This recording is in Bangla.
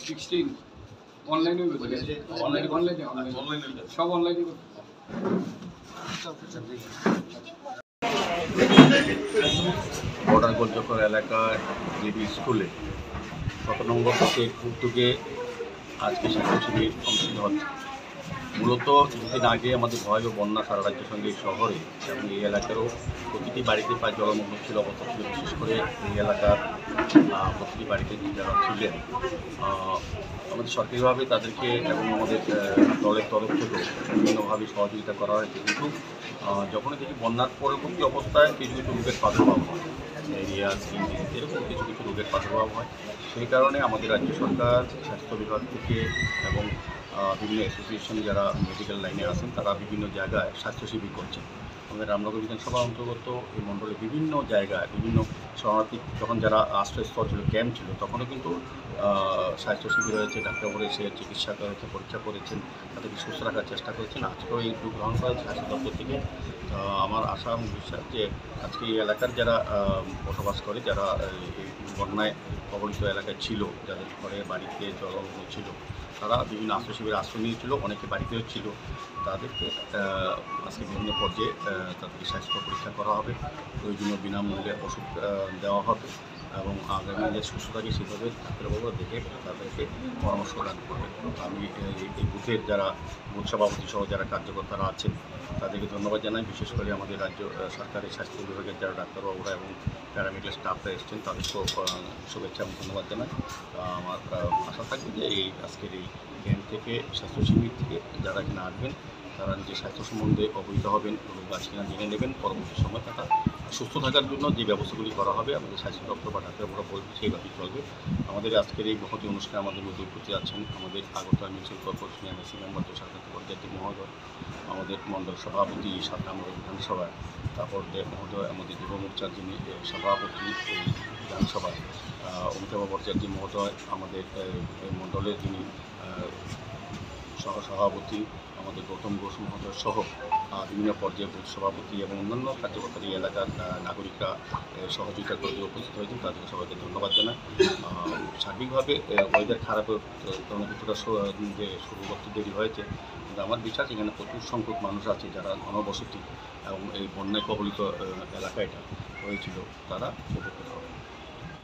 16 অনলাইনে সব অনলাইনে বর্ডার গোলচক্কর এলাকার জেবি স্কুলে ১৭ নম্বর থেকে উদ্যোগে আজকে স্বাস্থ্য শিবির অনুষ্ঠিত হচ্ছে। মূলত কিছুদিন আগে আমাদের ভয়াবহ বন্যা সারা রাজ্যের সঙ্গে এই শহরে এবং এই এলাকারও প্রতিটি বাড়িতে প্রায় জলমগ্ন ছিল, অবস্থা ছিল। বিশেষ করে এই এলাকার প্রতিটি বাড়িতে যারা ছিলেন আমাদের সরকারিভাবে তাদেরকে এবং আমাদের দলের তরফ থেকেও বিভিন্নভাবে সহযোগিতা করা হয়েছে। কিন্তু যখনই দেখি বন্যার পরবর্তী অবস্থায় কিছু কিছু রোগের প্রাদুর্ভাব হয়, ডায়রিয়া, স্কিন ডিজিজ, এরকম কিছু কিছু রোগের প্রাদুর্ভাব হয়। সেই কারণে আমাদের রাজ্য সরকার স্বাস্থ্য বিভাগ থেকে এবং বিভিন্ন অ্যাসোসিয়েশন যারা মেডিকেল লাইনে আছেন তারা বিভিন্ন জায়গায় স্বাস্থ্য শিবির করছেন। আমাদের রামনগর বিধানসভা অন্তর্গত এই মণ্ডলে বিভিন্ন জায়গায় বিভিন্ন শরণার্থী যখন যারা আশ্রয়স্থল ছিল, ক্যাম্প ছিল, তখনও কিন্তু স্বাস্থ্য শিবির হয়েছে। ডাক্তারবাবু এসে চিকিৎসা করেছে, পরীক্ষা করেছেন, তাদেরকে সুস্থ রাখার চেষ্টা করেছেন। আজকেও এই উদ্যোগ গ্রহণ করা হয়েছে স্বাস্থ্য দপ্তর থেকে। আমার আশা এবং বিশ্বাস যে আজকে এই এলাকার যারা বসবাস করে, যারা এই বন্যায় কবলিত এলাকায় ছিল, যাদের ঘরে বাড়িতে জলমগ্ন ছিল, তারা বিভিন্ন আশ্রয় শিবিরে আশ্রয় নিয়েছিল, অনেকে বাড়িতেও ছিল। তাদেরকে আজকে বিভিন্ন পর্যায়ে তাদেরকে স্বাস্থ্য পরীক্ষা করা হবে, প্রয়োজনীয় বিনামূল্যে ওষুধ দেওয়া হবে এবং আগামী যে সুস্থ থাকে সেভাবে ডাক্তারবাবুরা দেখে তাদেরকে পরামর্শ দান করবে। আমি এই বুথের যারা বুথ সভাপতি সহ যারা কার্যকর্তারা আছেন তাদেরকে ধন্যবাদ জানাই। বিশেষ করে আমাদের রাজ্য সরকারের স্বাস্থ্য বিভাগের যারা ডাক্তারবাবুরা এবং প্যারামেডিক্যাল স্টাফরা এসেছেন তাদেরকেও শুভেচ্ছা এবং ধন্যবাদ জানাই। আমার আশা থাকবে যে এই আজকের এই ক্যাম্প থেকে, স্বাস্থ্য শিবির থেকে যারা এখানে আসবেন তারা নিজের স্বাস্থ্য সম্বন্ধে অবহিত হবেন, রোগ আছে কিনা জেনে নেবেন। পরবর্তী সময় তারা সুস্থ থাকার জন্য যে ব্যবস্থাগুলি করা হবে আমাদের স্বাস্থ্য দপ্তর বা ডাক্তারবাবুরা বলবে সেইভাবেই চলবে। আমাদের আজকের এই মহতী অনুষ্ঠানে আমাদের মধ্যে উপস্থিত আছেন আমাদের আগরতলা মিউনিসিপাল কর্পোরেশনের এমএসি মেম্বার তুষারকান্তি ভট্টাচার্য মহোদয়, আমাদের মণ্ডল সভাপতি সাতরামনগর বিধানসভায়, তারপর মহোদয় আমাদের যুব মোর্চার যিনি সভাপতি এই বিধানসভায়, অমিতাভ ভট্টাচার্য মহোদয় আমাদের মণ্ডলের যিনি সহসভাপতি, আমাদের গৌতম ঘোষ মহোদয় সহ বিভিন্ন পর্যায়ে বুথ সভাপতি এবং অন্যান্য কার্যকর্তা এই এলাকার নাগরিকরা সহযোগিতা করে উপস্থিত হয়েছেন। তাদের সবাইকে ধন্যবাদ জানাই। সার্বিকভাবে ওয়েদার খারাপের কারণে কিছুটা যে শুরু করতে দেরি হয়েছে, কিন্তু আমার বিশ্বাস এখানে প্রচুর সংখ্যক মানুষ আছে যারা ঘনবসতি এবং এই বন্যায় কবলিত এলাকা এটা হয়েছিল, তারা উপকৃত হবে।